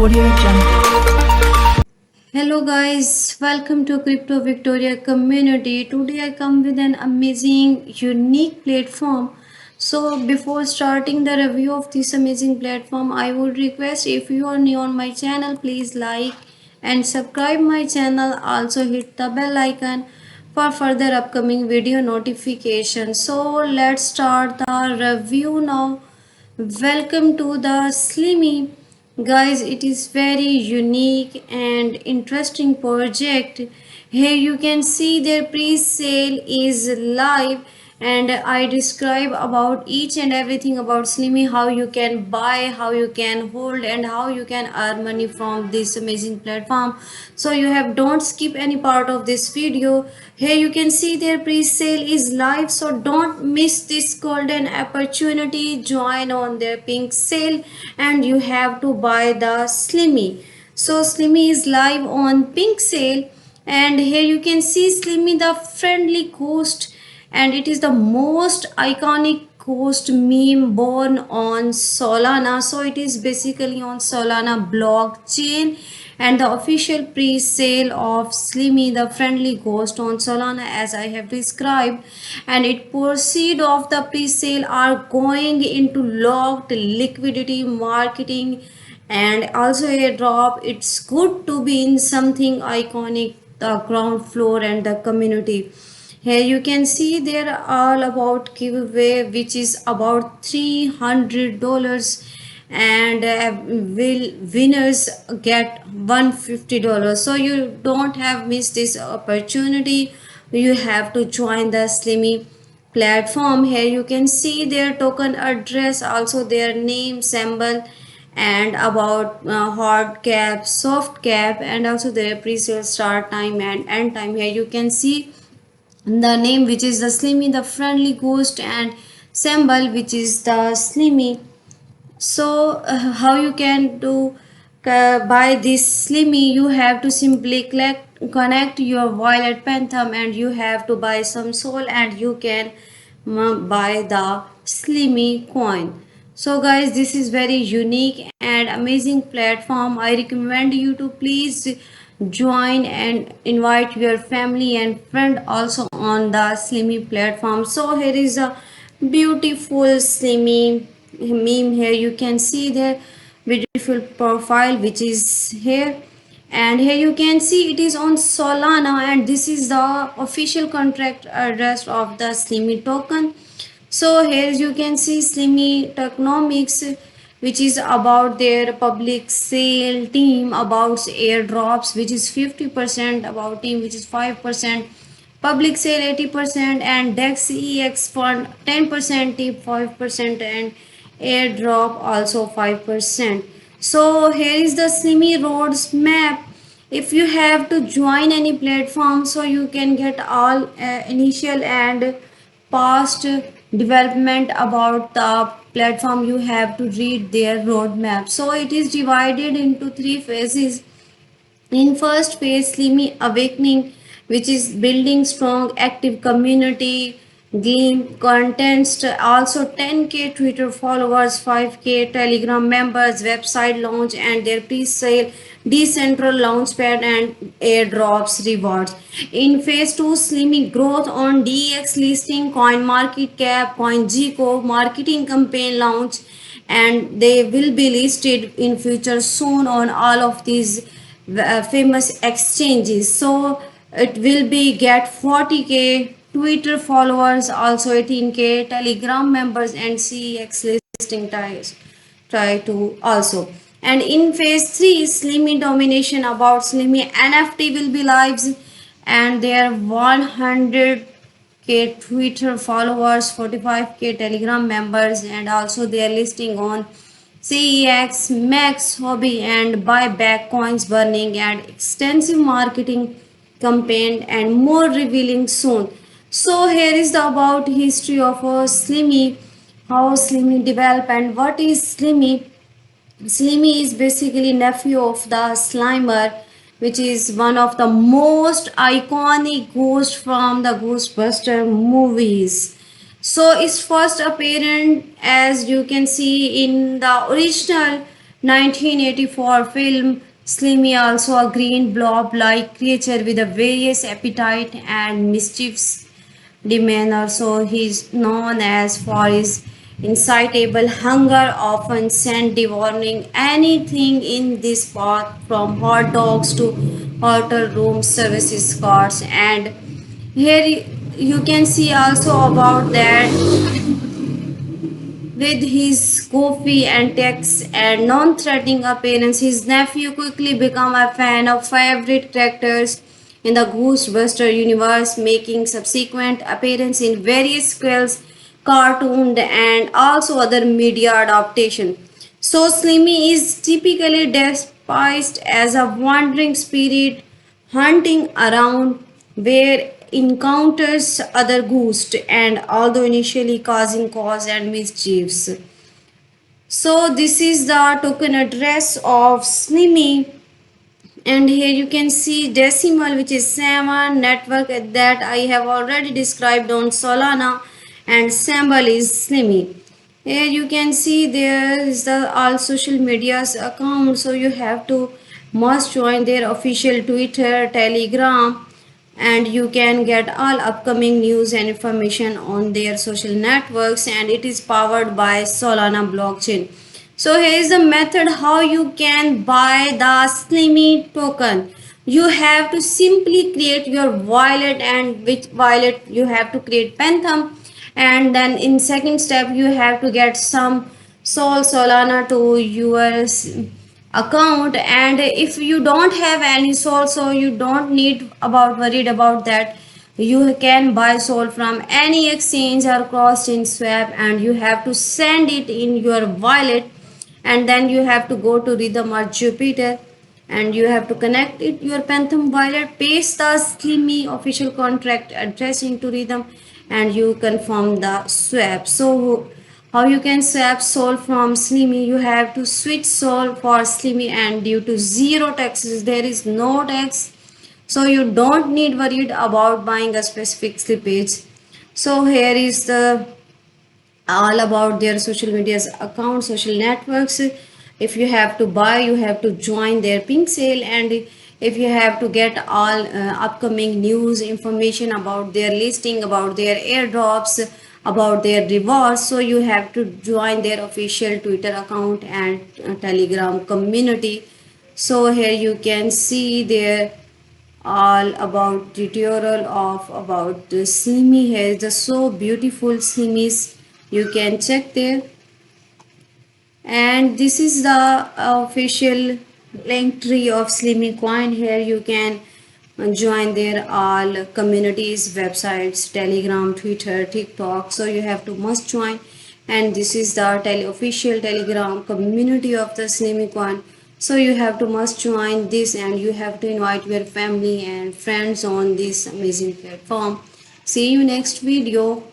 Audio Jungle. Hello guys, welcome to Crypto Victoria community. Today I come with an amazing unique platform. So before starting the review of this amazing platform, I would request if you are new on my channel, please like and subscribe my channel. Also hit the bell icon for further upcoming video notifications. So let's start the review now. Welcome to the Slimmy. Guys, it is very unique and interesting project. Here you can see their pre-sale is live, and I describe about each and everything about Slimmy, how you can buy, how you can hold, and how you can earn money from this amazing platform. So you have don't skip any part of this video. Here you can see their pre-sale is live, so don't miss this golden opportunity. Join on their pink sale and you have to buy the Slimmy. So Slimmy is live on pink sale, and here you can see Slimmy the friendly ghost, and it is the most iconic ghost meme born on Solana. So it is basically on Solana blockchain, and the official pre-sale of Slimmy the friendly ghost on Solana as I have described, and it proceed of the pre-sale are going into locked liquidity marketing and also a drop. It's good to be in something iconic, the ground floor and the community. Here you can see they're all about giveaway, which is about $300, and will winners get $150. So you don't have missed this opportunity. You have to join the Slimmy platform. Here you can see their token address, also their name symbol, and about hard cap, soft cap, and also their pre-sale start time and end time. Here you can see the name, which is the Slimmy the friendly ghost, and symbol, which is the Slimmy. So how you can do buy this Slimmy? You have to simply connect your wallet Phantom, and you have to buy some soul, and you can buy the Slimmy coin. So guys, this is very unique and amazing platform. I recommend you to please join and invite your family and friend also on the Slimmy platform. So here is a beautiful Slimmy meme. Here you can see their beautiful profile, which is here, and here you can see it is on Solana, and this is the official contract address of the Slimmy token. So here you can see Slimmy tokenomics, which is about their public sale team, about airdrops, which is 50%, about team, which is 5%, public sale 80%, and DEX EX fund 10%, tip 5%, and airdrop also 5%. So here is the Slimmy roads map. If you have to join any platform, so you can get all initial and past development about the platform. You have to read their roadmap. So it is divided into three phases. In first phase, Slimmy Awakening, which is building strong active community, game contents, also 10k Twitter followers, 5k Telegram members, website launch, and their pre-sale, decentral launchpad, and airdrops rewards. In phase 2, Slimmy growth on DEX listing, coin market cap, CoinGecko marketing campaign launch, and they will be listed in future soon on all of these famous exchanges. So it will be get 40k Twitter followers, also 18k Telegram members, and CEX listing try to also. And in phase 3, Slimmy domination, about Slimmy NFT will be lives, and their 100k Twitter followers, 45k Telegram members, and also their listing on CEX, Max, Hobby, and buyback coins burning, and extensive marketing campaign, and more revealing soon. So here is the about history of Slimmy, how Slimmy developed, and what is Slimmy. Slimmy is basically nephew of the Slimer, which is one of the most iconic ghosts from the Ghostbuster movies. So it's first apparent, as you can see in the original 1984 film Slimy, also a green blob-like creature with a various appetite and mischievous demeanor. So he is known as for his insatiable hunger, often sent devouring anything in this path from hot dogs to hotel room services cards. And here you can see also about that with his goofy antics and non-threatening appearance, his nephew quickly became a fan of favorite characters in the Ghostbuster universe, making subsequent appearances in various sequels, cartoons, and also other media adaptations. So Slimmy is typically despised as a wandering spirit hunting around where encounters other ghosts and although initially causing cause and mischiefs. So this is the token address of Slimy, and here you can see decimal, which is 7 network that I have already described on Solana, and symbol is Slimy. Here you can see there is the all social medias account, so you have to must join their official Twitter, Telegram, and you can get all upcoming news and information on their social networks, and it is powered by Solana blockchain. So here is the method how you can buy the Slimy token. You have to simply create your wallet, and which wallet you have to create Pentham, and then in second step you have to get some Solana to your account. And if you don't have any Sol, so you don't need about worried about that. You can buy Sol from any exchange or cross chain swap, and you have to send it in your wallet, and then you have to go to Rhythm or Jupiter, and you have to connect it your Phantom wallet, paste the Slimy official contract address into Rhythm, and you confirm the swap. So how you can swap Sol from Slimy? You have to switch Sol for Slimy, and due to zero taxes, there is no tax, so you don't need worried about buying a specific slippage. So here is the all about their social medias account, social networks. If you have to buy, you have to join their pink sale, and if you have to get all upcoming news information about their listing, about their airdrops, about their rewards, so you have to join their official Twitter account and Telegram community. So here you can see their all about tutorial of about the Slimy. Here is the so beautiful Slimies, you can check there. And this is the official link tree of Slimy coin. Here you can join their all communities, websites, Telegram, Twitter, TikTok, so you have to must join. And this is the official Telegram community of the Slimy coin, so you have to must join this, and you have to invite your family and friends on this amazing platform. See you next video.